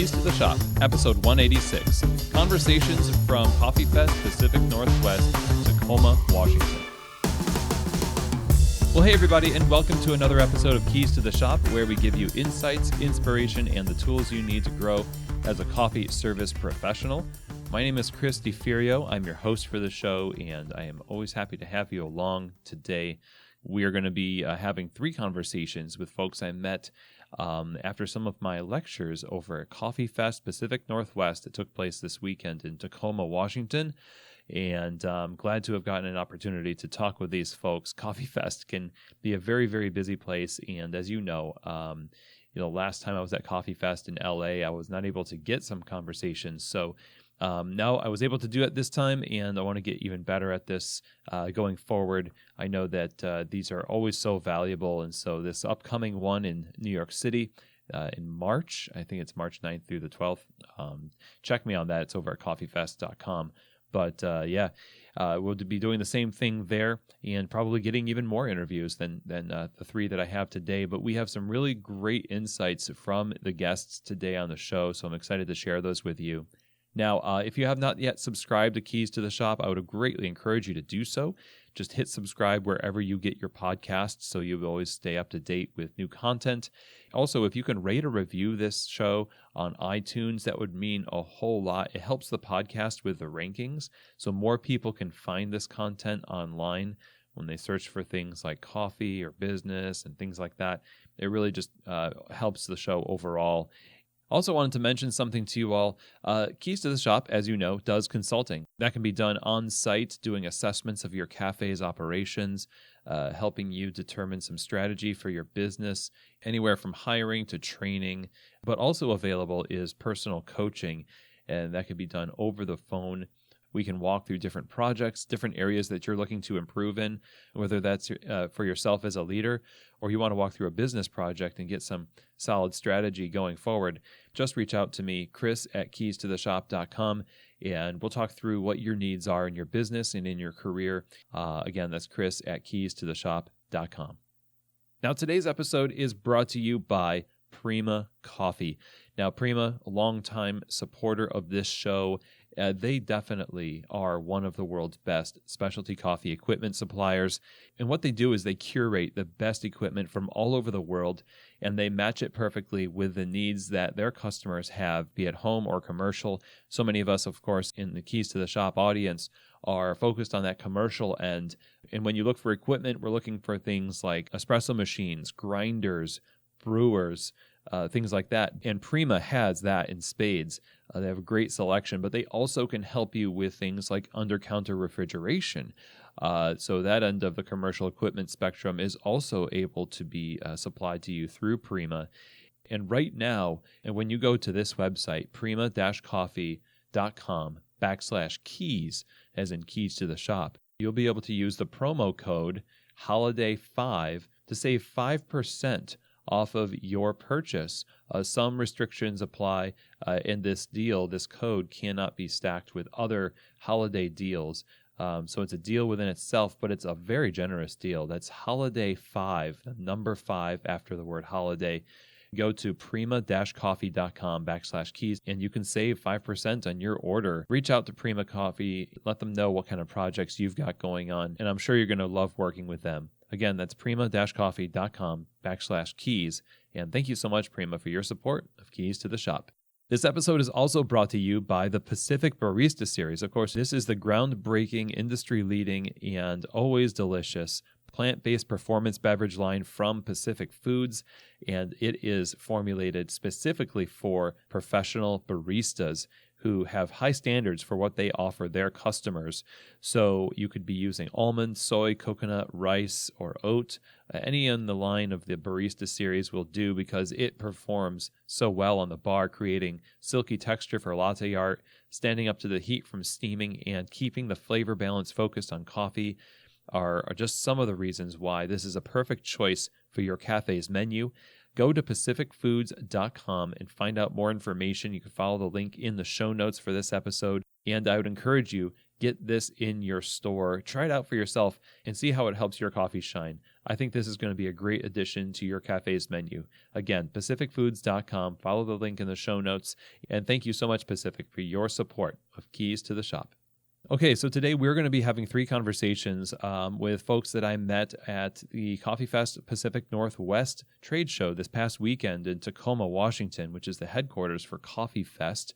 Keys to the Shop, episode 186, Conversations from Coffee Fest Pacific Northwest, Tacoma, Washington. Well, hey everybody, and welcome to another episode of Keys to the Shop, where we give you insights, inspiration, and the tools you need to grow as a coffee service professional. My name is Kristine McRae. I'm your host for the show, and I am always happy to have you along today. We are going to be having three conversations with folks I met after some of my lectures over at Coffee Fest Pacific Northwest that took place this weekend in Tacoma, Washington. And I'm glad to have gotten an opportunity to talk with these folks. Coffee Fest can be a very, very busy place. And as you know, last time I was at Coffee Fest in LA, I was not able to get some conversations. So now I was able to do it this time, and I want to get even better at this going forward. I know that these are always so valuable. And so this upcoming one in New York City, in March, I think it's March 9th through the 12th. Check me on that. It's over at coffeefest.com. But we'll be doing the same thing there and probably getting even more interviews than the three that I have today. But we have some really great insights from the guests today on the show, so I'm excited to share those with you. Now, if you have not yet subscribed to Keys to the Shop, I would greatly encourage you to do so. Just hit subscribe wherever you get your podcasts so you always stay up to date with new content. Also, if you can rate or review this show on iTunes, that would mean a whole lot. It helps the podcast with the rankings, so more people can find this content online when they search for things like coffee or business and things like that. It really just helps the show overall. Also wanted to mention something to you all. Keys to the Shop, as you know, does consulting. That can be done on site, doing assessments of your cafe's operations, helping you determine some strategy for your business, anywhere from hiring to training. But also available is personal coaching, and that can be done over the phone. We can walk through different projects, different areas that you're looking to improve in, whether that's for yourself as a leader or you want to walk through a business project and get some solid strategy going forward. Just reach out to me, Chris at keystotheshop.com, and we'll talk through what your needs are in your business and in your career. Again, that's Chris at keystotheshop.com. Now, today's episode is brought to you by Prima Coffee. Now, Prima, a longtime supporter of this show, they definitely are one of the world's best specialty coffee equipment suppliers. And what they do is they curate the best equipment from all over the world, and they match it perfectly with the needs that their customers have, be it home or commercial. So many of us, of course, in the Keys to the Shop audience are focused on that commercial end. And when you look for equipment, we're looking for things like espresso machines, grinders, brewers, things like that. And Prima has that in spades. They have a great selection, but they also can help you with things like under-counter refrigeration. So that end of the commercial equipment spectrum is also able to be supplied to you through Prima. And right now, and when you go to this website, prima-coffee.com/keys, as in keys to the shop, you'll be able to use the promo code HOLIDAY5 to save 5% off of your purchase. Some restrictions apply in this deal. This code cannot be stacked with other holiday deals. So it's a deal within itself, but it's a very generous deal. That's HOLIDAY5, the number 5 after the word holiday. Go to prima-coffee.com/keys, and you can save 5% on your order. Reach out to Prima Coffee. Let them know what kind of projects you've got going on, and I'm sure you're going to love working with them. Again, that's prima-coffee.com/keys. And thank you so much, Prima, for your support of Keys to the Shop. This episode is also brought to you by the Pacific Barista Series. Of course, this is the groundbreaking, industry-leading, and always delicious plant-based performance beverage line from Pacific Foods, and it is formulated specifically for professional baristas who have high standards for what they offer their customers. So you could be using almond, soy, coconut, rice, or oat. Any in the line of the Barista Series will do because it performs so well on the bar, creating silky texture for latte art, standing up to the heat from steaming, and keeping the flavor balance focused on coffee are just some of the reasons why this is a perfect choice for your cafe's menu. Go to pacificfoods.com and find out more information. You can follow the link in the show notes for this episode. And I would encourage you, get this in your store. Try it out for yourself and see how it helps your coffee shine. I think this is going to be a great addition to your cafe's menu. Again, pacificfoods.com. Follow the link in the show notes. And thank you so much, Pacific, for your support of Keys to the Shop. Okay, so today we're going to be having 3 conversations with folks that I met at the Coffee Fest Pacific Northwest trade show this past weekend in Tacoma, Washington, which is the headquarters for Coffee Fest.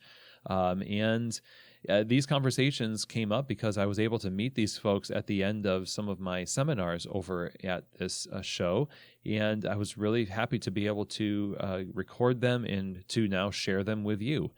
These conversations came up because I was able to meet these folks at the end of some of my seminars over at this show, and I was really happy to be able to record them and to now share them with you.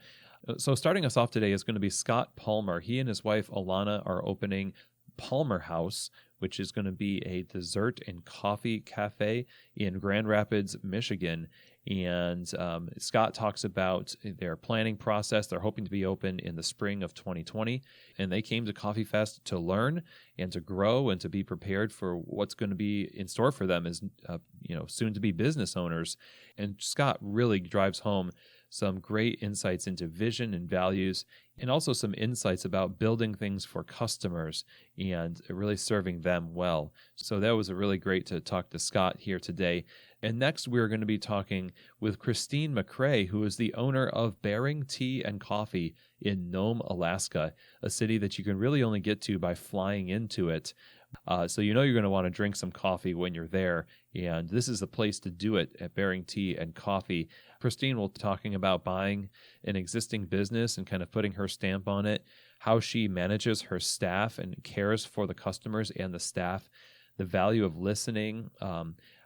So starting us off today is going to be Scott Palmer. He and his wife Alana are opening Palmer House, which is going to be a dessert and coffee cafe in Grand Rapids, Michigan. And Scott talks about their planning process. They're hoping to be open in the spring of 2020. And they came to Coffee Fest to learn and to grow and to be prepared for what's going to be in store for them as soon to be business owners. And Scott really drives home some great insights into vision and values, and also some insights about building things for customers and really serving them well. So that was really great to talk to Scott here today. And next, we're going to be talking with Kristine McRae, who is the owner of Bering Tea and Coffee in Nome, Alaska, a city that you can really only get to by flying into it. So you're going to want to drink some coffee when you're there, and this is the place to do it at Bering Tea and Coffee. Kristine will be talking about buying an existing business and kind of putting her stamp on it, how she manages her staff and cares for the customers and the staff, the value of listening,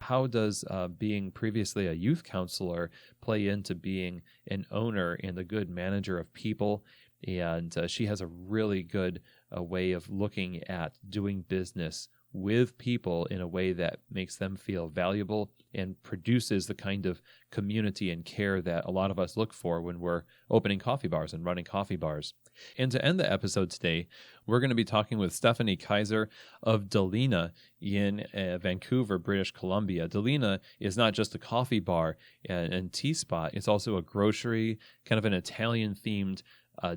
how does being previously a youth counselor play into being an owner and a good manager of people. And she has a really good way of looking at doing business with people in a way that makes them feel valuable and produces the kind of community and care that a lot of us look for when we're opening coffee bars and running coffee bars. And to end the episode today, we're going to be talking with Stephanie Kayser of Dalina in Vancouver, British Columbia. Dalina is not just a coffee bar and tea spot. It's also a grocery, kind of an Italian-themed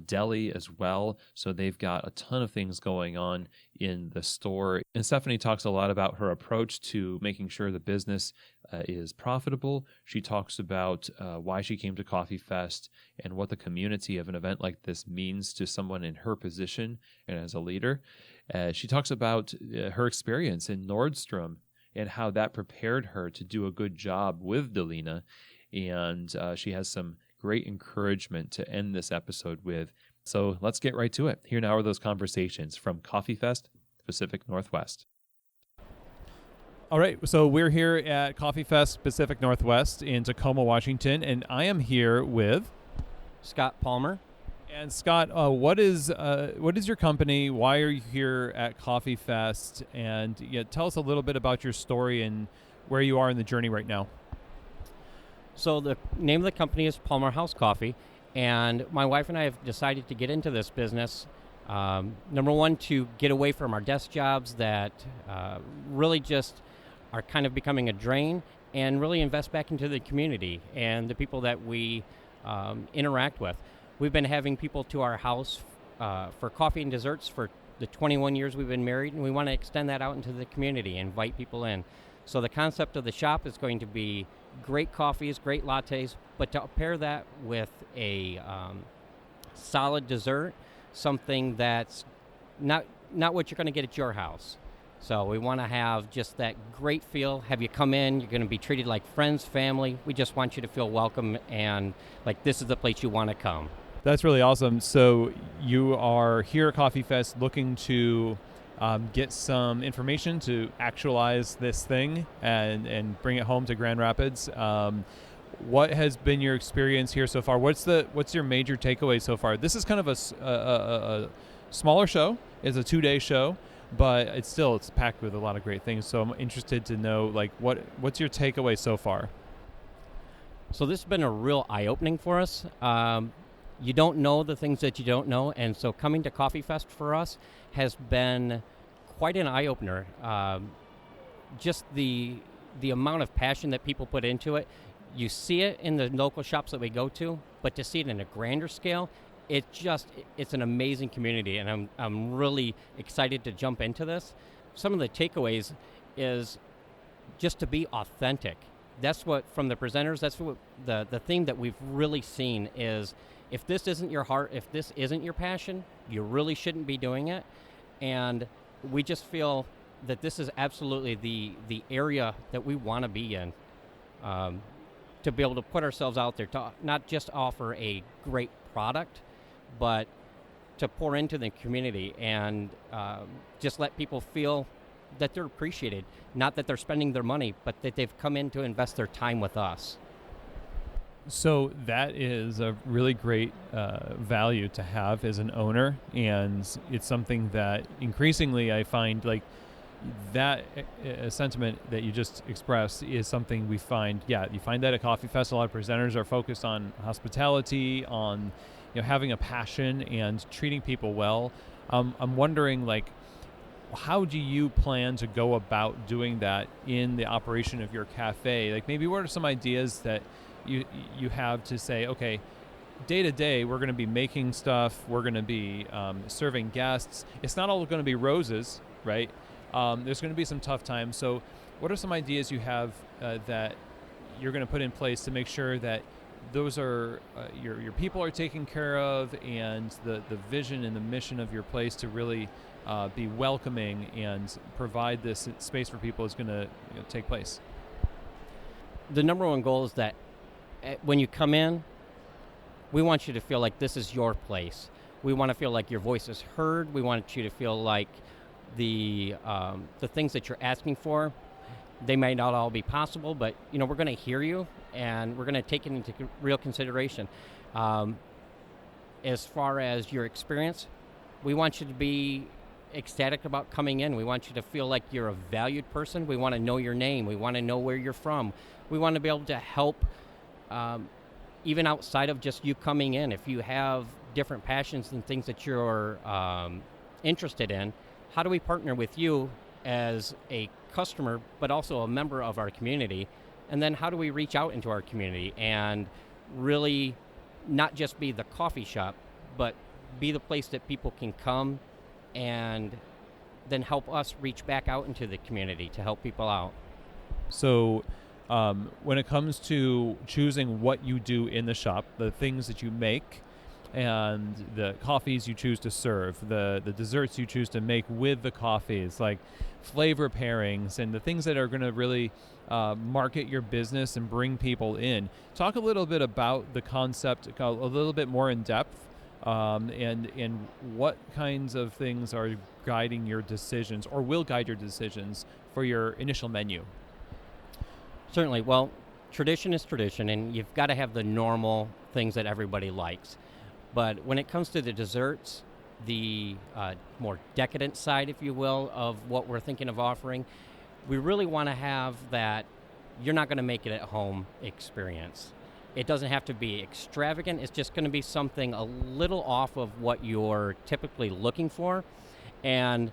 deli as well. So they've got a ton of things going on in the store. And Stephanie talks a lot about her approach to making sure the business is profitable. She talks about why she came to Coffee Fest and what the community of an event like this means to someone in her position and as a leader. She talks about her experience in Nordstrom and how that prepared her to do a good job with Dalina. And she has some great encouragement to end this episode with. So let's get right to it. Here now are those conversations from Coffee Fest Pacific Northwest. All right, so we're here at Coffee Fest Pacific Northwest in Tacoma, Washington, and I am here with Scott Palmer. And Scott, what is your company? Why are you here at Coffee Fest? And tell us a little bit about your story and where you are in the journey right now. So the name of the company is Palmer House Coffee, and my wife and I have decided to get into this business. Number one, to get away from our desk jobs that really just are kind of becoming a drain, and really invest back into the community and the people that we interact with. We've been having people to our house for coffee and desserts for the 21 years we've been married, and we want to extend that out into the community and invite people in. So the concept of the shop is going to be great coffees, great lattes, but to pair that with a solid dessert, something that's not what you're going to get at your house. So we want to have just that great feel. Have you come in, you're going to be treated like friends, family. We just want you to feel welcome and like this is the place you want to come. That's really awesome. So you are here at Coffee Fest looking to get some information to actualize this thing and bring it home to Grand Rapids. What has been your experience here so far? What's your major takeaway so far? This is kind of a smaller show. It's a 2-day show, but it's packed with a lot of great things. So I'm interested to know what's your takeaway so far? So this has been a real eye-opening for us. You don't know the things that you don't know, and so coming to Coffee Fest for us has been quite an eye-opener. Just the amount of passion that people put into it. You see it in the local shops that we go to, but to see it in a grander scale, it's an amazing community, and I'm really excited to jump into this. Some of the takeaways is just to be authentic. That's what, from the presenters, that's what the theme that we've really seen is, if this isn't your heart, if this isn't your passion, you really shouldn't be doing it. And we just feel that this is absolutely the area that we want to be in, to be able to put ourselves out there, to not just offer a great product, but to pour into the community and just let people feel that they're appreciated, not that they're spending their money, but that they've come in to invest their time with us. So that is a really great value to have as an owner, and it's something that increasingly I find like that sentiment that you just expressed is something we find. Yeah, you find that at Coffee Fest, a lot of presenters are focused on hospitality, on having a passion and treating people well. I'm wondering, like, how do you plan to go about doing that in the operation of your cafe? Like, maybe what are some ideas that you have to say, okay, day to day, we're going to be making stuff, we're going to be serving guests. It's not all going to be roses, right? There's going to be some tough times. So what are some ideas you have that you're going to put in place to make sure that those are your people are taken care of, and the vision and the mission of your place to really be welcoming and provide this space for people is going to take place? The number one goal is that when you come in, we want you to feel like this is your place. We want to feel like your voice is heard. We want you to feel like the things that you're asking for, they may not all be possible, but we're going to hear you, and we're going to take it into real consideration. As far as your experience, we want you to be ecstatic about coming in. We want you to feel like you're a valued person. We want to know your name. We want to know where you're from. We want to be able to help even outside of just you coming in. If you have different passions and things that you're interested in, how do we partner with you as a customer, but also a member of our community? And then how do we reach out into our community and really not just be the coffee shop, but be the place that people can come and then help us reach back out into the community to help people out? So when it comes to choosing what you do in the shop, the things that you make, and the coffees you choose to serve, the desserts you choose to make with the coffees, like flavor pairings and the things that are going to really market your business and bring people in. Talk a little bit about the concept a little bit more in depth, and what kinds of things are guiding your decisions or will guide your decisions for your initial menu. Certainly. Well, tradition is tradition, and you've got to have the normal things that everybody likes. But when it comes to the desserts, the more decadent side, if you will, of what we're thinking of offering, we really want to have that you're not going to make it at home experience. It doesn't have to be extravagant. It's just going to be something a little off of what you're typically looking for. And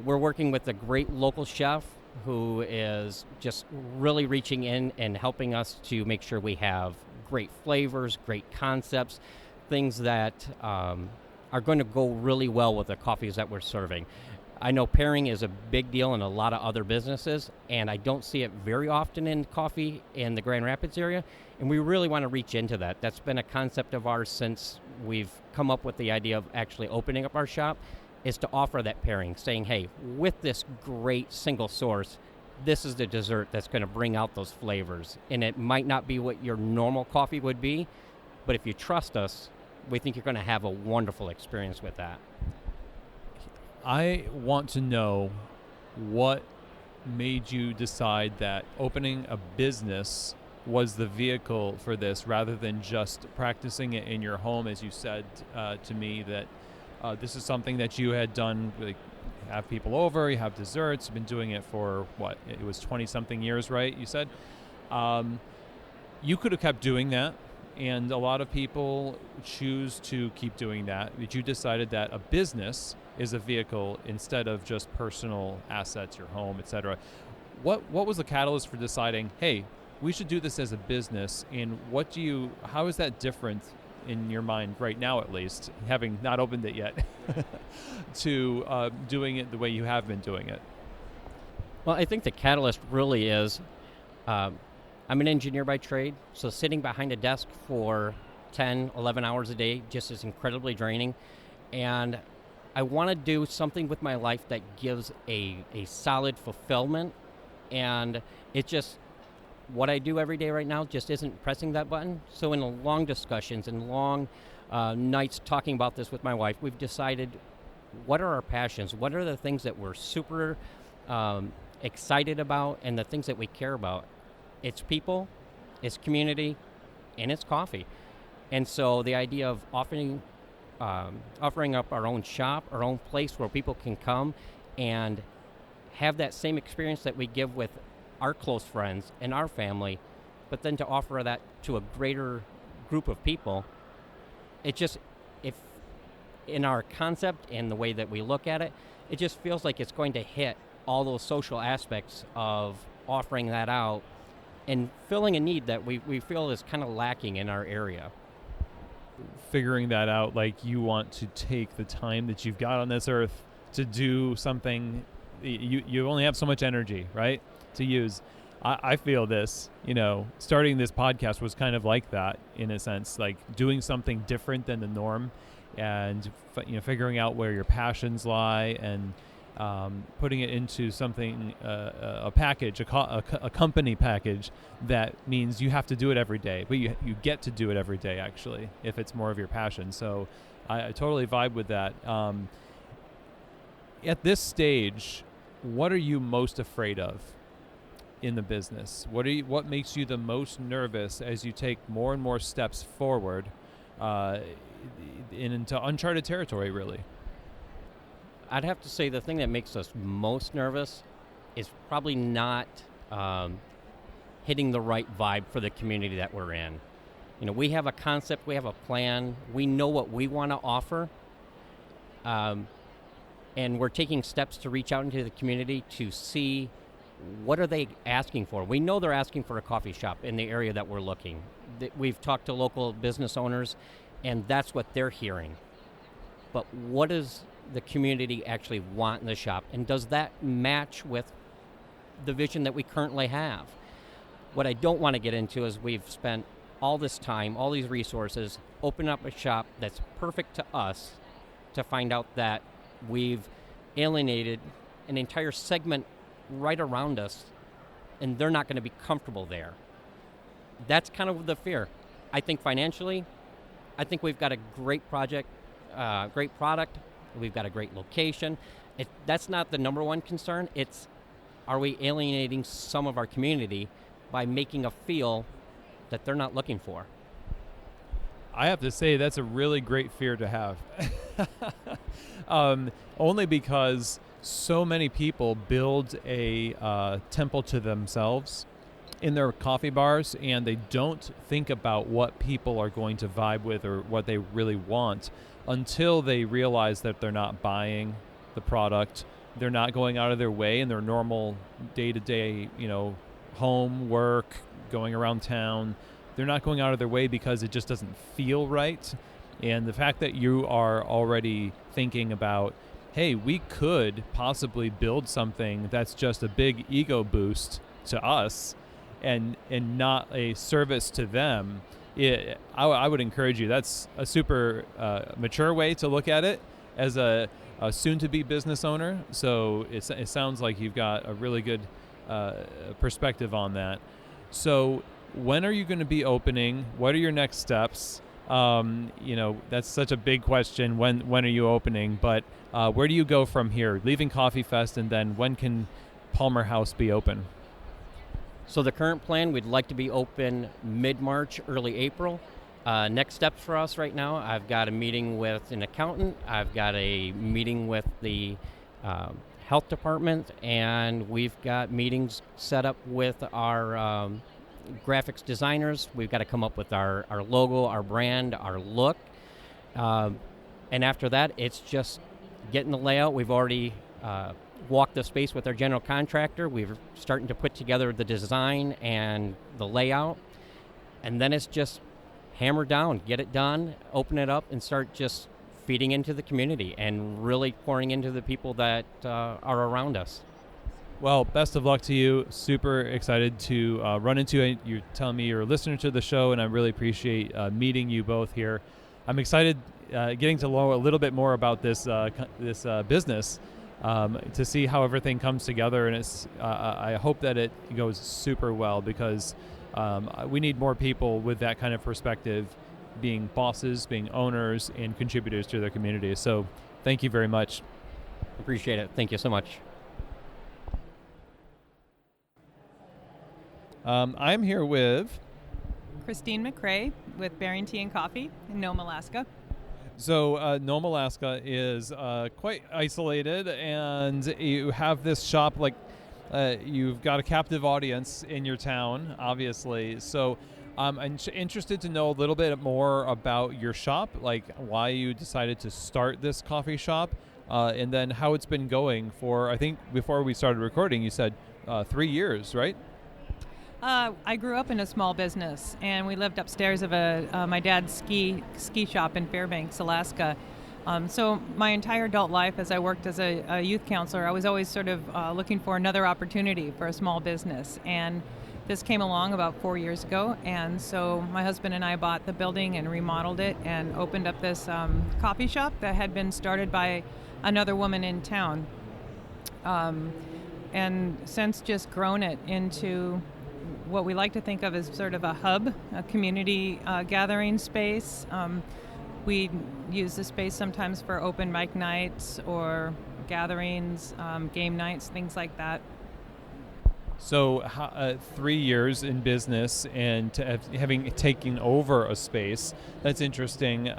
we're working with a great local chef who is just really reaching in and helping us to make sure we have great flavors, great concepts, things that are going to go really well with the coffees that we're serving. I know pairing is a big deal in a lot of other businesses, and I don't see it very often in coffee in the Grand Rapids area, and we really want to reach into that. That's been a concept of ours since we've come up with the idea of actually opening up our shop, is to offer that pairing, saying, hey, with this great single source, this is the dessert that's going to bring out those flavors. And it might not be what your normal coffee would be, but if you trust us, we think you're going to have a wonderful experience with that. I want to know what made you decide that opening a business was the vehicle for this, rather than just practicing it in your home, as you said to me, that this is something that you had done, like have people over, you have desserts, you've been doing it for what, it was 20-something years, right? You said you could have kept doing that, and a lot of people choose to keep doing that, but you decided that a business is a vehicle instead of just personal assets, your home, etc. What was the catalyst for deciding, hey, we should do this as a business, and how is that different in your mind right now, at least, having not opened it yet, to doing it the way you have been doing it? Well, I think the catalyst really is I'm an engineer by trade, so sitting behind a desk for 10, 11 hours a day just is incredibly draining. And I want to do something with my life that gives a solid fulfillment. And it just, what I do every day right now just isn't pressing that button. So in the long discussions and long nights talking about this with my wife, we've decided what are our passions? What are the things that we're super excited about and the things that we care about? It's people, it's community, and it's coffee. And so the idea of offering up our own shop, our own place where people can come and have that same experience that we give with our close friends and our family, but then to offer that to a greater group of people, it just, if in our concept and the way that we look at it, it just feels like it's going to hit all those social aspects of offering that out and filling a need that we feel is kind of lacking in our area. Figuring that out, like you want to take the time that you've got on this earth to do something. You only have so much energy, right, to use. I feel this, starting this podcast was kind of like that in a sense, like doing something different than the norm and, figuring out where your passions lie and putting it into something, a package, a company package that means you have to do it every day, but you get to do it every day, actually, if it's more of your passion. So I totally vibe with that. At this stage, what are you most afraid of in the business? What makes you the most nervous as you take more and more steps forward into uncharted territory, really? I'd have to say the thing that makes us most nervous is probably not hitting the right vibe for the community that we're in. We have a concept, we have a plan, we know what we want to offer, and we're taking steps to reach out into the community to see what are they asking for. We know they're asking for a coffee shop in the area that we're looking. We've talked to local business owners, and that's what they're hearing. But what does the community actually want in the shop, and does that match with the vision that we currently have? What I don't want to get into is we've spent all this time, all these resources, open up a shop that's perfect to us, to find out that we've alienated an entire segment right around us, and they're not going to be comfortable there. That's kind of the fear. I think financially, I think we've got a great project, great product. We've got a great location. That's not the number one concern. It's, are we alienating some of our community by making a feel that they're not looking for? I have to say that's a really great fear to have. Only because so many people build a temple to themselves in their coffee bars, and they don't think about what people are going to vibe with or what they really want until they realize that they're not buying the product. They're not going out of their way in their normal day-to-day, home, work, going around town. They're not going out of their way because it just doesn't feel right. And the fact that you are already thinking about, hey, we could possibly build something that's just a big ego boost to us and not a service to them, I would encourage you. That's a super mature way to look at it as a soon-to-be business owner. So it sounds like you've got a really good perspective on that. So when are you going to be opening? What are your next steps? That's such a big question. When are you opening? But where do you go from here? Leaving Coffee Fest, and then when can Palmer House be open? So the current plan, we'd like to be open mid-March, early April. Next steps for us right now, I've got a meeting with an accountant. I've got a meeting with the health department, and we've got meetings set up with our graphics designers. We've got to come up with our logo, our brand, our look. And after that, it's just getting the layout. We've already walked the space with our general contractor. We're starting to put together the design and the layout. And then it's just hammer down, get it done, open it up, and start just feeding into the community and really pouring into the people that are around us. Well, best of luck to you. Super excited to run into you. You're telling me you're a listener to the show, and I really appreciate meeting you both here. I'm excited getting to know a little bit more about this business to see how everything comes together, and I hope that it goes super well because we need more people with that kind of perspective, being bosses, being owners, and contributors to their community. So thank you very much. Appreciate it. Thank you so much. I'm here with Kristine McRae with Bering Tea and Coffee in Nome, Alaska. So Nome, Alaska is quite isolated, and you have this shop, you've got a captive audience in your town, obviously. So I'm interested to know a little bit more about your shop, like why you decided to start this coffee shop, and then how it's been going for, I think before we started recording, you said 3 years, right? I grew up in a small business, and we lived upstairs of my dad's ski shop in Fairbanks, Alaska. So my entire adult life, as I worked as a youth counselor, I was always sort of looking for another opportunity for a small business. And this came along about 4 years ago, and so my husband and I bought the building and remodeled it and opened up this coffee shop that had been started by another woman in town. And since just grown it into what we like to think of as sort of a hub, a community gathering space. We use the space sometimes for open mic nights or gatherings, game nights, things like that. So 3 years in business and having taken over a space, that's interesting.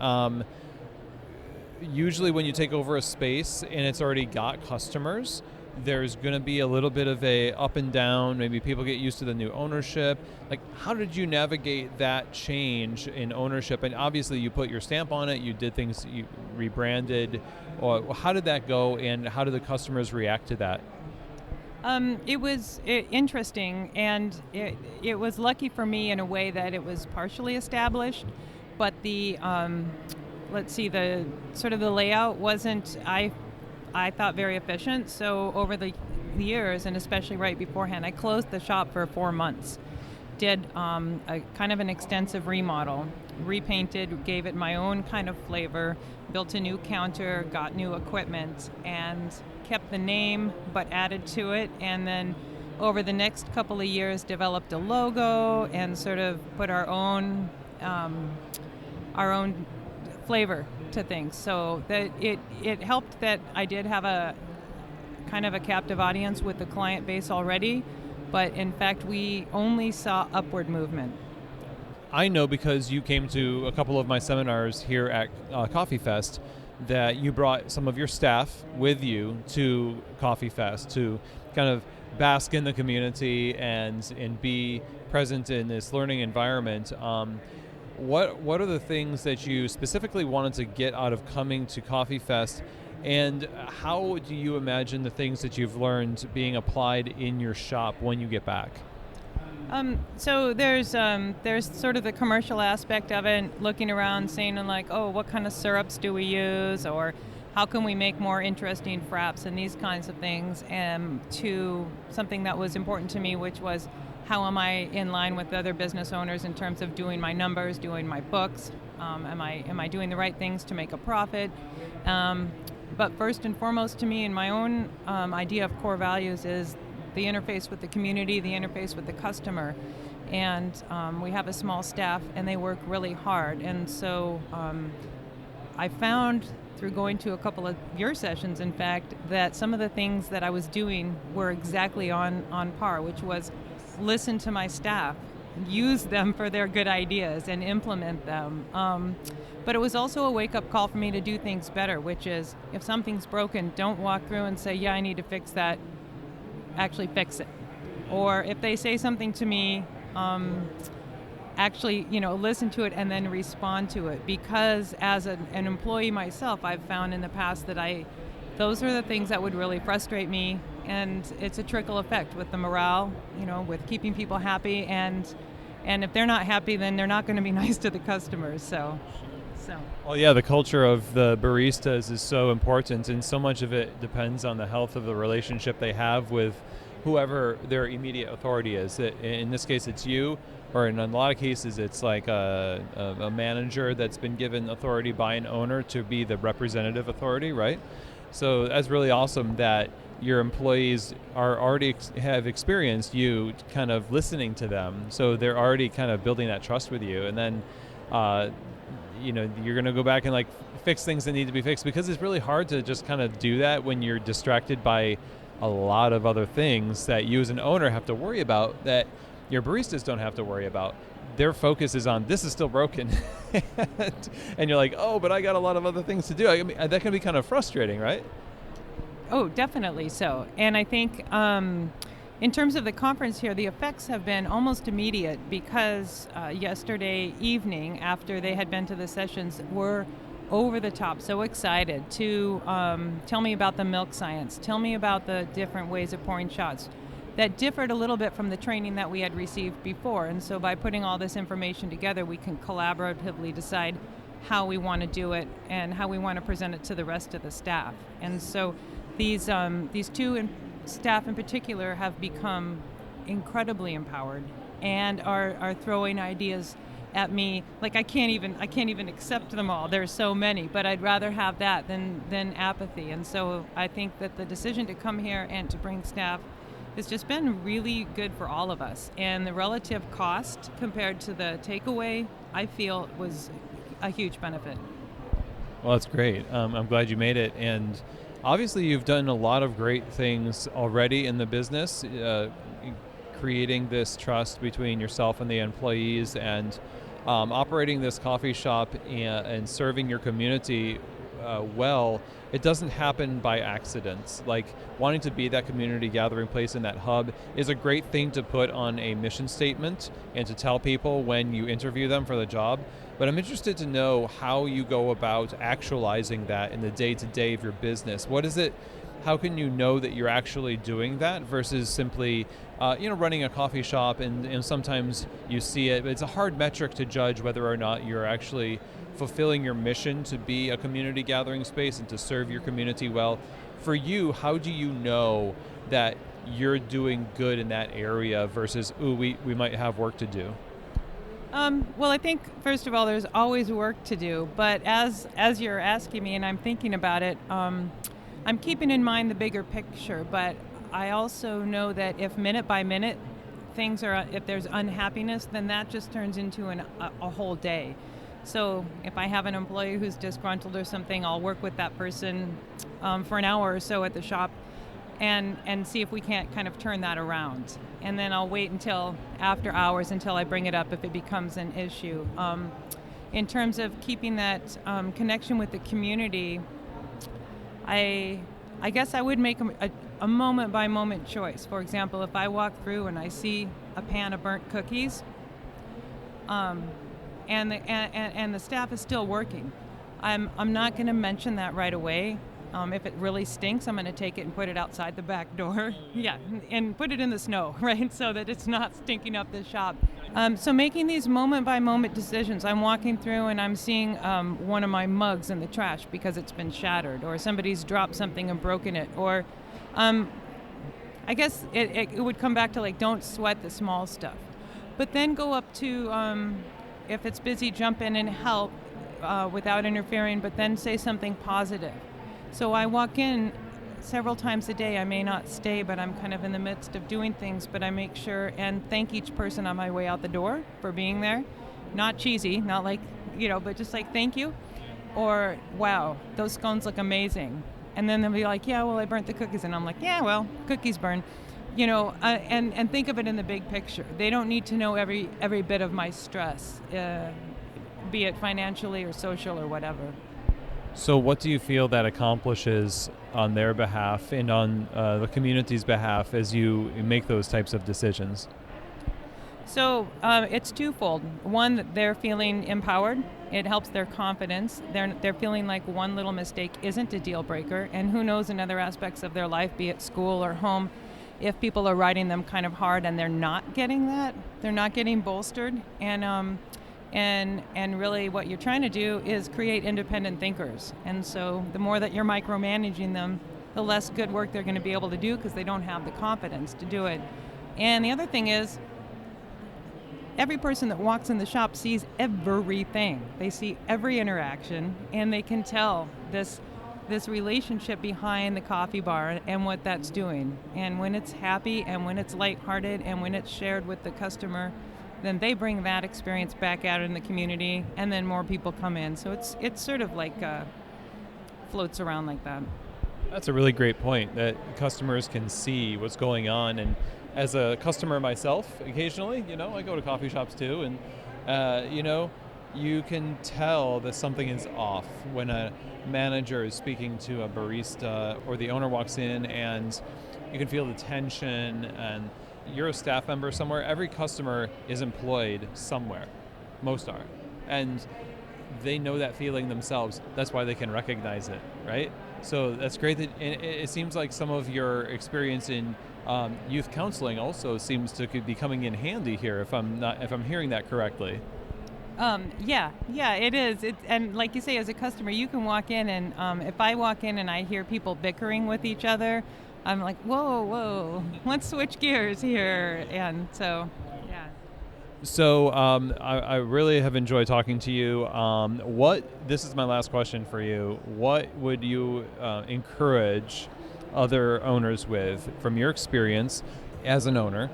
Usually when you take over a space and it's already got customers, there's going to be a little bit of a up and down. Maybe people get used to the new ownership. Like, how did you navigate that change in ownership? And obviously you put your stamp on it, you did things, you rebranded. Or how did that go, and how did the customers react to that? It was interesting, and it was lucky for me in a way that it was partially established, but the the sort of the layout wasn't, I thought, very efficient. So over the years, and especially right beforehand, I closed the shop for 4 months, did a kind of an extensive remodel, repainted, gave it my own kind of flavor, built a new counter, got new equipment, and kept the name but added to it. And then over the next couple of years developed a logo and sort of put our own flavor to things, so that it helped that I did have a kind of a captive audience with the client base already, but in fact we only saw upward movement. I know because you came to a couple of my seminars here at Coffee Fest that you brought some of your staff with you to Coffee Fest to kind of bask in the community and be present in this learning environment. What are the things that you specifically wanted to get out of coming to Coffee Fest, and how do you imagine the things that you've learned being applied in your shop when you get back? So there's sort of the commercial aspect of it, looking around, saying like, oh, what kind of syrups do we use, or how can we make more interesting fraps and these kinds of things, to something that was important to me, which was, how am I in line with other business owners in terms of doing my numbers, doing my books? Am I doing the right things to make a profit? But first and foremost to me, in my own idea of core values, is the interface with the community, the interface with the customer. And we have a small staff, and they work really hard. And so I found, through going to a couple of your sessions, in fact, that some of the things that I was doing were exactly on par, which was listen to my staff, use them for their good ideas, and implement them. But it was also a wake-up call for me to do things better, which is, if something's broken, don't walk through and say, yeah, I need to fix that. Actually fix it. Or if they say something to me, actually, listen to it and then respond to it. Because as an employee myself, I've found in the past that those are the things that would really frustrate me, and it's a trickle effect with the morale, with keeping people happy, and if they're not happy, then they're not going to be nice to the customers. So. Well, yeah, the culture of the baristas is so important, and so much of it depends on the health of the relationship they have with whoever their immediate authority is. In this case, it's you, or in a lot of cases, it's like a manager that's been given authority by an owner to be the representative authority, right? So that's really awesome that your employees are already have experienced you kind of listening to them, so they're already kind of building that trust with you, and then you're going to go back and like fix things that need to be fixed, because it's really hard to just kind of do that when you're distracted by a lot of other things that you as an owner have to worry about that your baristas don't have to worry about. Their focus is on, this is still broken. And you're like, oh, but I got a lot of other things to do. I mean, that can be kind of frustrating, right? Oh, definitely so. And I think in terms of the conference here, the effects have been almost immediate, because yesterday evening, after they had been to the sessions, were over the top, so excited to tell me about the milk science, tell me about the different ways of pouring shots that differed a little bit from the training that we had received before. And so by putting all this information together, we can collaboratively decide how we want to do it and how we want to present it to the rest of the staff. And so these two staff in particular have become incredibly empowered and are throwing ideas at me. Like I can't even accept them all. There's so many, but I'd rather have that than apathy. And so I think that the decision to come here and to bring staff has just been really good for all of us. And the relative cost compared to the takeaway, I feel, was a huge benefit. Well, that's great. I'm glad you made it. And obviously you've done a lot of great things already in the business, creating this trust between yourself and the employees, and operating this coffee shop and serving your community well. It doesn't happen by accident. Like, wanting to be that community gathering place in that hub is a great thing to put on a mission statement and to tell people when you interview them for the job. But I'm interested to know how you go about actualizing that in the day-to-day of your business. What is it? How can you know that you're actually doing that versus simply running a coffee shop, and sometimes you see it, but it's a hard metric to judge whether or not you're actually fulfilling your mission to be a community gathering space and to serve your community well. For you, how do you know that you're doing good in that area versus, we might have work to do? Well, I think, first of all, there's always work to do, but as you're asking me and I'm thinking about it, I'm keeping in mind the bigger picture, but I also know that if minute by minute if there's unhappiness, then that just turns into a whole day. So if I have an employee who's disgruntled or something, I'll work with that person for an hour or so at the shop and see if we can't kind of turn that around. And then I'll wait until after hours until I bring it up if it becomes an issue. In terms of keeping that connection with the community, I guess I would make a moment-by-moment choice. For example, if I walk through and I see a pan of burnt cookies, and the staff is still working, I'm not going to mention that right away. If it really stinks, I'm going to take it and put it outside the back door. Yeah, and put it in the snow, right, so that it's not stinking up the shop. So making these moment-by-moment decisions. I'm walking through and I'm seeing one of my mugs in the trash because it's been shattered, or somebody's dropped something and broken it, or I guess it would come back to, like, don't sweat the small stuff. But then go up to, if it's busy, jump in and help without interfering, but then say something positive. So I walk in several times a day. I may not stay, but I'm kind of in the midst of doing things, but I make sure and thank each person on my way out the door for being there. Not cheesy, not like, but just like, thank you. Or, wow, those scones look amazing. And then they'll be like, yeah, well, I burnt the cookies. And I'm like, yeah, well, cookies burn. And think of it in the big picture. They don't need to know every bit of my stress, be it financially or social or whatever. So what do you feel that accomplishes on their behalf and on the community's behalf as you make those types of decisions? So it's twofold. One, that they're feeling empowered. It helps their confidence. They're feeling like one little mistake isn't a deal breaker. And who knows, in other aspects of their life, be it school or home, if people are riding them kind of hard and they're not getting that, they're not getting bolstered. And really what you're trying to do is create independent thinkers. And so the more that you're micromanaging them, the less good work they're going to be able to do because they don't have the confidence to do it. And the other thing is, every person that walks in the shop sees everything. They see every interaction, and they can tell this relationship behind the coffee bar and what that's doing. And when it's happy and when it's lighthearted and when it's shared with the customer, then they bring that experience back out in the community, and then more people come in. So it's sort of like floats around like that. That's a really great point, that customers can see what's going on. And as a customer myself, occasionally, I go to coffee shops too, and you can tell that something is off when a manager is speaking to a barista or the owner walks in, and you can feel the tension. And you're a staff member somewhere. Every customer is employed somewhere. Most are. And they know that feeling themselves. That's why they can recognize it, right? So that's great. That it seems like some of your experience in youth counseling also seems to be coming in handy here, if I'm hearing that correctly. Yeah, it is. And like you say, as a customer, you can walk in, and if I walk in and I hear people bickering with each other, I'm like, whoa, let's switch gears here. And so, yeah. So I really have enjoyed talking to you. This is my last question for you. What would you encourage other owners with, from your experience as an owner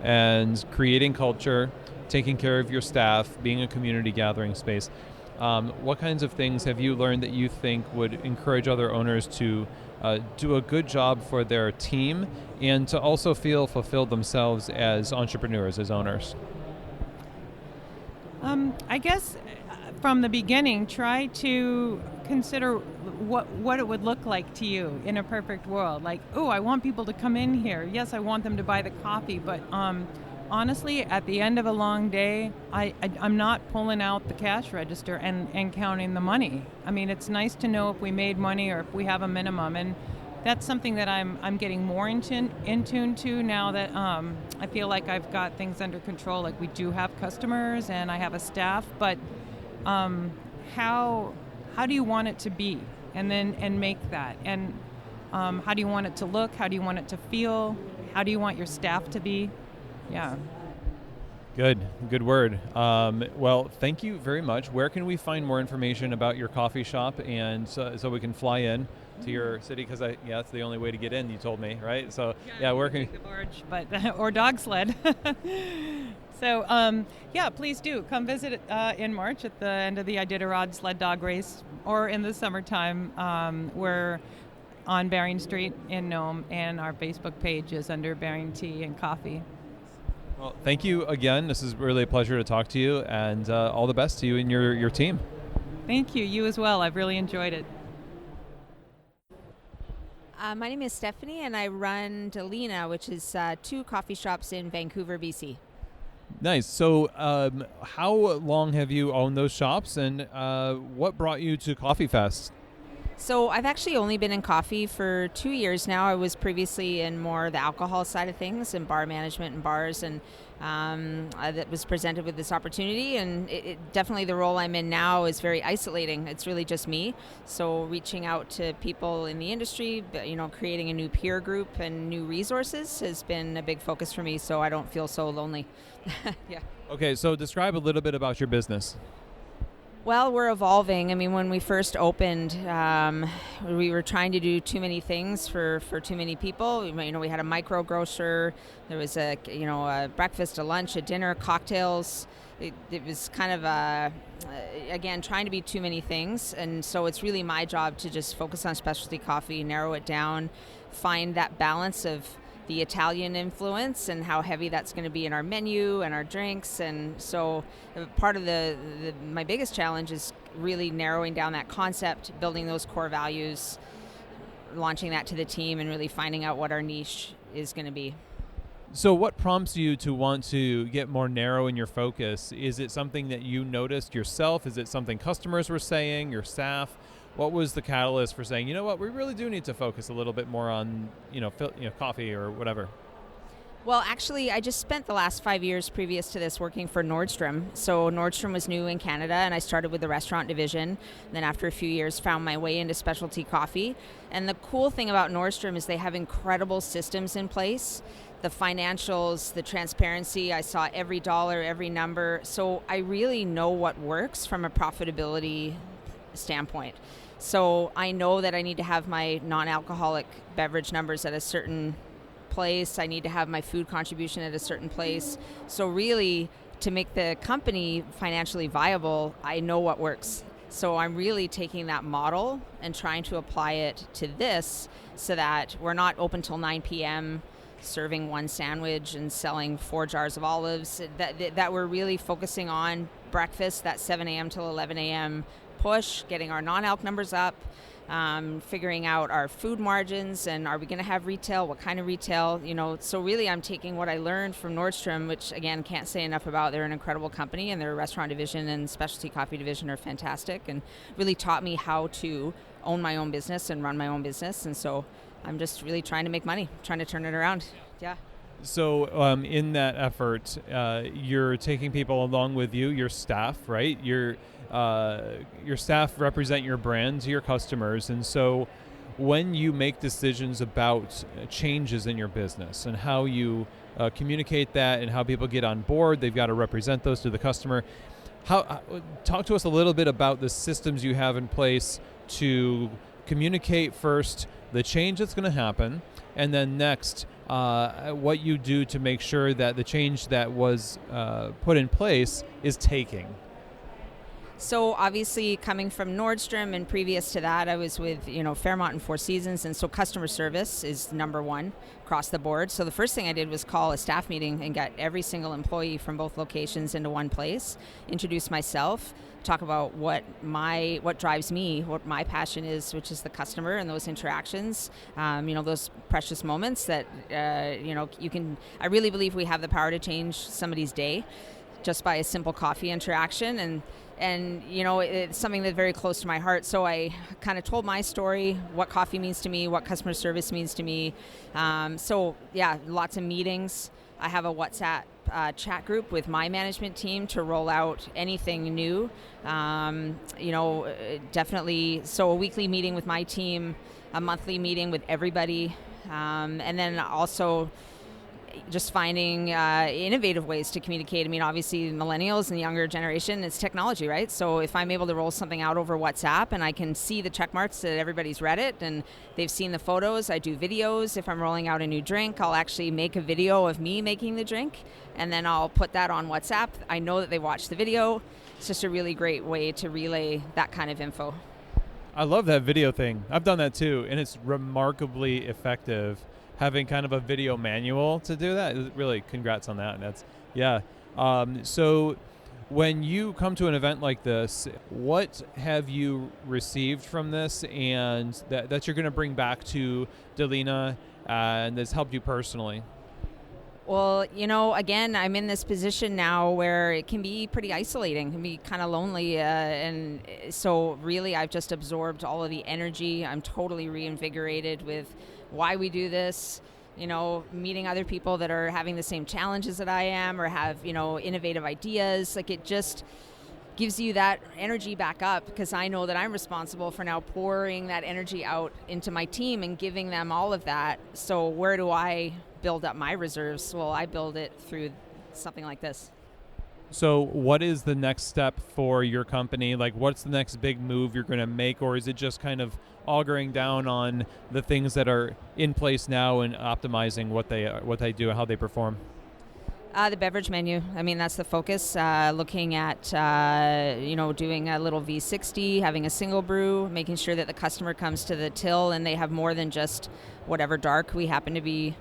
and creating culture, taking care of your staff, being a community gathering space? What kinds of things have you learned that you think would encourage other owners to do a good job for their team and to also feel fulfilled themselves as entrepreneurs, as owners? I guess from the beginning, try to consider what it would look like to you in a perfect world. Like, I want people to come in here. Yes, I want them to buy the coffee, but honestly, at the end of a long day, I'm not pulling out the cash register and counting the money. I mean, it's nice to know if we made money or if we have a minimum, and that's something that I'm getting more in tune to now that I feel like I've got things under control. Like, we do have customers and I have a staff, but how do you want it to be, and make that, and how do you want it to look? How do you want it to feel? How do you want your staff to be? Yeah. Good word. Well, thank you very much. Where can we find more information about your coffee shop, and so we can fly in to your city? Because that's the only way to get in, you told me, right? So where can the barge, or dog sled. So please do come visit in March at the end of the Iditarod sled dog race, or in the summertime. We're on Bering Street in Nome, and our Facebook page is under Bering Tea and Coffee. Well, thank you again. This is really a pleasure to talk to you, and all the best to you and your team. Thank you. You as well. I've really enjoyed it. My name is Stephanie, and I run Dalina, which is 2 coffee shops in Vancouver, BC. Nice. So how long have you owned those shops, and what brought you to Coffee Fest? So I've actually only been in coffee for 2 years now. I was previously in more the alcohol side of things and bar management and bars, and that was presented with this opportunity, and it definitely, the role I'm in now is very isolating. It's really just me. So reaching out to people in the industry, creating a new peer group and new resources has been a big focus for me, so I don't feel so lonely. Yeah. Okay, so describe a little bit about your business. Well, we're evolving. I mean, when we first opened, we were trying to do too many things for too many people. We had a micro grocer. There was a breakfast, a lunch, a dinner, cocktails. It was kind of again, trying to be too many things. And so it's really my job to just focus on specialty coffee, narrow it down, find that balance of the Italian influence and how heavy that's going to be in our menu and our drinks. And so part of my biggest challenge is really narrowing down that concept, building those core values, launching that to the team, and really finding out what our niche is going to be. So what prompts you to want to get more narrow in your focus? Is it something that you noticed yourself? Is it something customers were saying, your staff? What was the catalyst for saying, we really do need to focus a little bit more on, coffee or whatever? Well, actually, I just spent the last 5 years previous to this working for Nordstrom. So Nordstrom was new in Canada, and I started with the restaurant division. Then after a few years, found my way into specialty coffee. And the cool thing about Nordstrom is they have incredible systems in place. The financials, the transparency, I saw every dollar, every number. So I really know what works from a profitability standpoint. So I know that I need to have my non-alcoholic beverage numbers at a certain place. I need to have my food contribution at a certain place. So really, to make the company financially viable, I know what works. So I'm really taking that model and trying to apply it to this so that we're not open till 9 p.m. serving one sandwich and selling 4 jars of olives, that we're really focusing on breakfast, that 7 a.m. till 11 a.m. push, getting our non-alc numbers up, figuring out our food margins, and are we going to have retail, what kind of retail, so really I'm taking what I learned from Nordstrom, which again can't say enough about. They're an incredible company, and their restaurant division and specialty coffee division are fantastic, and really taught me how to own my own business and run my own business. And so I'm just really trying to make money, trying to turn it around. Yeah. So in that effort, you're taking people along with you, your staff, right? Your staff represent your brand to your customers. And so when you make decisions about changes in your business and how you communicate that and how people get on board, they've got to represent those to the customer. Talk to us a little bit about the systems you have in place to communicate first the change that's going to happen, and then next, what you do to make sure that the change that was put in place is taking. So obviously coming from Nordstrom, and previous to that I was with Fairmont and Four Seasons, and so customer service is number one across the board. So the first thing I did was call a staff meeting and get every single employee from both locations into one place, introduce myself, talk about what drives me, what my passion is, which is the customer and those interactions, those precious moments that I really believe we have the power to change somebody's day just by a simple coffee interaction, and it's something that's very close to my heart. So I kind of told my story, what coffee means to me, what customer service means to me. So yeah, lots of meetings. I have a WhatsApp chat group with my management team to roll out anything new. Definitely. So a weekly meeting with my team, a monthly meeting with everybody, and then also just finding innovative ways to communicate. I mean, obviously millennials and the younger generation, it's technology, right? So if I'm able to roll something out over WhatsApp and I can see the check marks that everybody's read it and they've seen the photos, I do videos. If I'm rolling out a new drink, I'll actually make a video of me making the drink, and then I'll put that on WhatsApp. I know that they watched the video. It's just a really great way to relay that kind of info. I love that video thing. I've done that too, and it's remarkably effective. Having kind of a video manual to do that, really, congrats on that. So when you come to an event like this, what have you received from this and that you're going to bring back to Dalina and that's helped you personally? Well, again, I'm in this position now where it can be pretty isolating, it can be kind of lonely. And so really, I've just absorbed all of the energy. I'm totally reinvigorated with why we do this, meeting other people that are having the same challenges that I am or have, innovative ideas. Like, it just gives you that energy back up, because I know that I'm responsible for now pouring that energy out into my team and giving them all of that. So where do I build up my reserves? Well, I build it through something like this. So what is the next step for your company? Like, what's the next big move you're going to make? Or is it just kind of auguring down on the things that are in place now and optimizing what they do, how they perform? The beverage menu. I mean, that's the focus. Looking at, doing a little V60, having a single brew, making sure that the customer comes to the till and they have more than just whatever dark we happen to be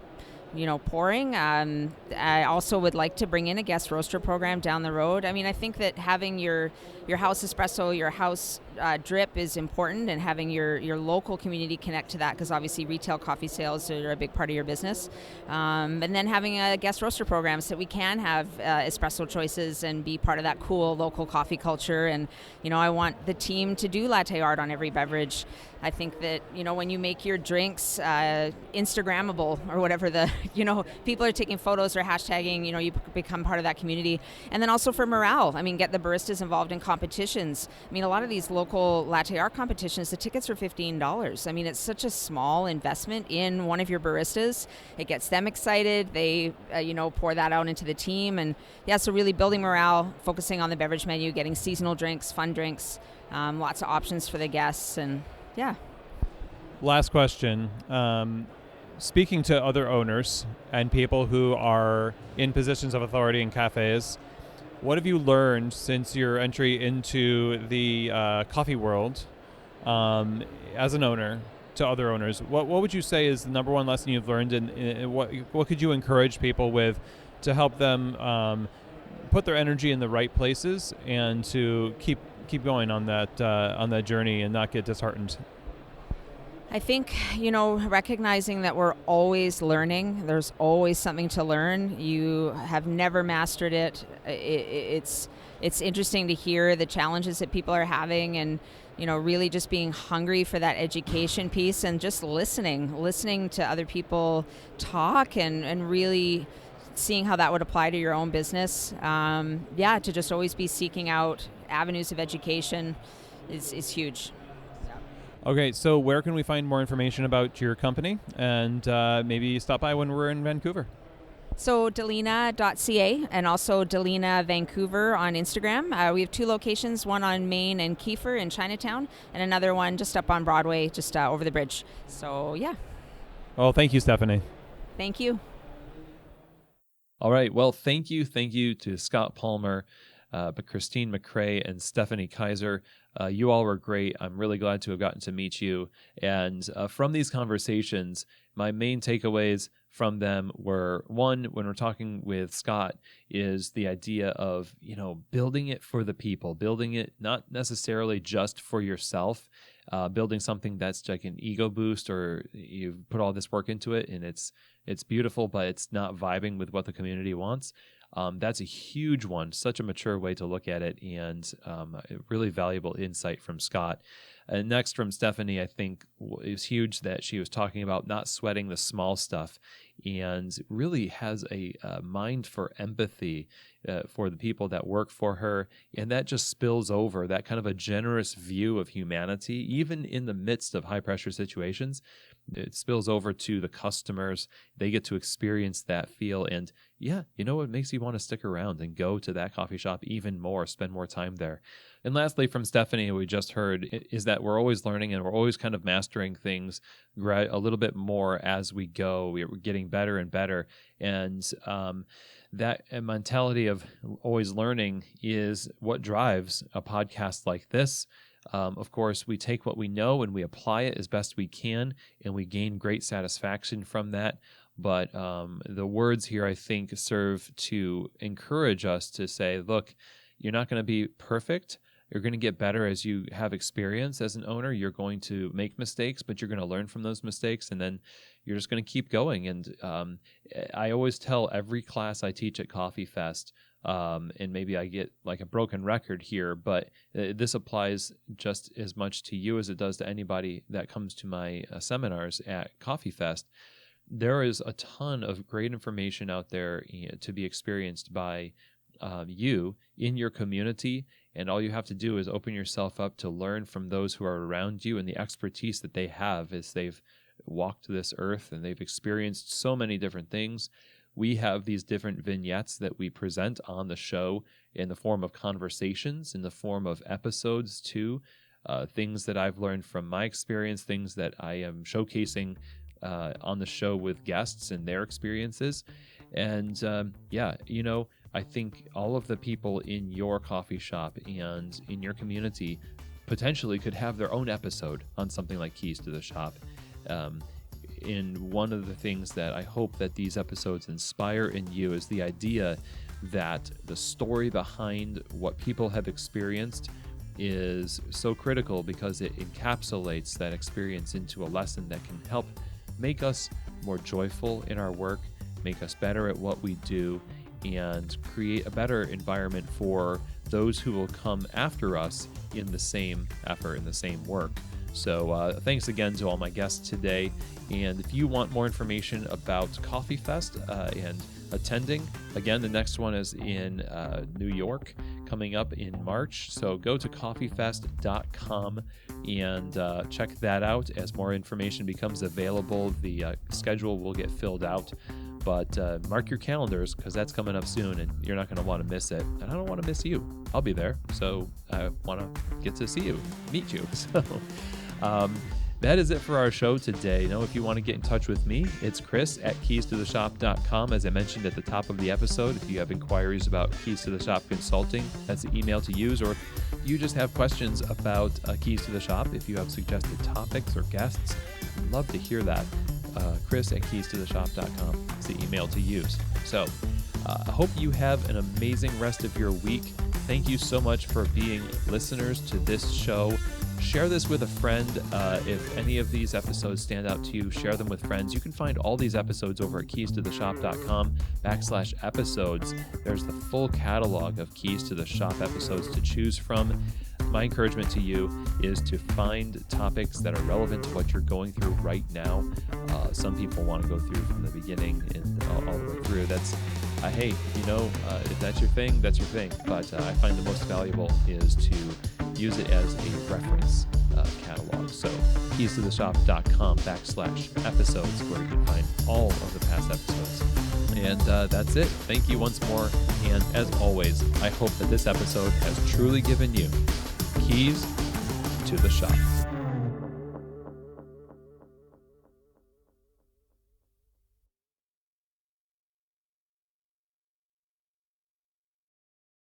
pouring. I also would like to bring in a guest roaster program down the road. I mean, I think that having your house espresso, your house drip is important, and having your local community connect to that, because obviously retail coffee sales are a big part of your business. And then having a guest roaster program so that we can have espresso choices and be part of that cool local coffee culture. And, I want the team to do latte art on every beverage. I think that, when you make your drinks Instagrammable or whatever, people are taking photos or hashtagging, you become part of that community. And then also for morale, get the baristas involved in competitions. A lot of these local latte art competitions, the tickets are $15. It's such a small investment in one of your baristas. It gets them excited. They, pour that out into the team. And so really building morale, focusing on the beverage menu, getting seasonal drinks, fun drinks, lots of options for the guests. And last question. Speaking to other owners and people who are in positions of authority in cafes, what have you learned since your entry into the coffee world as an owner to other owners? What would you say is the number one lesson you've learned, and what could you encourage people with to help them put their energy in the right places and to keep going on that journey and not get disheartened? I think, recognizing that we're always learning. There's always something to learn. You have never mastered it. It's interesting to hear the challenges that people are having, and, really just being hungry for that education piece and just listening to other people talk and really seeing how that would apply to your own business. To just always be seeking out avenues of education is huge. Okay, so where can we find more information about your company, and maybe stop by when we're in Vancouver? So Dalina.ca and also Dalina Vancouver on Instagram. We have 2 locations, one on Main and Kayser in Chinatown, and another one just up on Broadway, just over the bridge. So, Well, thank you, Stephanie. Thank you. All right. Well, thank you to Scott Palmer, Kristine McRae, and Stephanie Kayser. You all were great. I'm really glad to have gotten to meet you. And from these conversations, my main takeaways from them were, one, when we're talking with Scott, is the idea of, building it for the people, building it not necessarily just for yourself, building something that's like an ego boost, or you put all this work into it and it's beautiful, but it's not vibing with what the community wants. That's a huge one, such a mature way to look at it, and a really valuable insight from Scott. And next from Stephanie, I think it was huge that she was talking about not sweating the small stuff, and really has a mind for empathy for the people that work for her, and that just spills over, that kind of a generous view of humanity, even in the midst of high-pressure situations. It spills over to the customers. They get to experience that feel, and it makes you want to stick around and go to that coffee shop even more, spend more time there. And lastly, from Stephanie, we just heard, is that we're always learning, and we're always kind of mastering things a little bit more as we go. We're getting better and better. And that mentality of always learning is what drives a podcast like this. Of course, we take what we know and we apply it as best we can, and we gain great satisfaction from that. But the words here, I think, serve to encourage us to say, look, you're not going to be perfect. You're going to get better as you have experience as an owner. You're going to make mistakes, but you're going to learn from those mistakes, and then you're just going to keep going. And I always tell every class I teach at Coffee Fest, and maybe I get like a broken record here, but this applies just as much to you as it does to anybody that comes to my seminars at Coffee Fest. There is a ton of great information out there to be experienced by you in your community, and all you have to do is open yourself up to learn from those who are around you and the expertise that they have as they've walked this earth and they've experienced so many different things. We have these different vignettes that we present on the show in the form of conversations, in the form of episodes too, things that I've learned from my experience, things that I am showcasing on the show with guests and their experiences. And I think all of the people in your coffee shop and in your community potentially could have their own episode on something like Keys to the Shop. And one of the things that I hope that these episodes inspire in you is the idea that the story behind what people have experienced is so critical because it encapsulates that experience into a lesson that can help make us more joyful in our work, make us better at what we do, and create a better environment for those who will come after us in the same effort, in the same work. So thanks again to all my guests today. And if you want more information about Coffee Fest and attending, again, the next one is in New York coming up in March. So go to coffeefest.com and check that out. As more information becomes available, the schedule will get filled out. But mark your calendars, because that's coming up soon and you're not going to want to miss it. And I don't want to miss you. I'll be there. So I want to get to see you, meet you. So that is it for our show today. Now, if you want to get in touch with me, it's Chris at keystotheshop.com. As I mentioned at the top of the episode, if you have inquiries about Keys to the Shop Consulting, that's the email to use. Or if you just have questions about Keys to the Shop, if you have suggested topics or guests, I'd love to hear that. Chris at keystotheshop.com is the email to use. So I hope you have an amazing rest of your week. Thank you so much for being listeners to this show. Share this with a friend. If any of these episodes stand out to you, share them with friends. You can find all these episodes over at keystotheshop.com/episodes. There's the full catalog of Keys to the Shop episodes to choose from. My encouragement to you is to find topics that are relevant to what you're going through right now. Some people want to go through from the beginning and all the way through. That's, hey, if that's your thing, that's your thing. But I find the most valuable is to use it as a reference catalog. So keystotheshop.com/episodes, where you can find all of the past episodes. And that's it. Thank you once more. And as always, I hope that this episode has truly given you keys to the shop.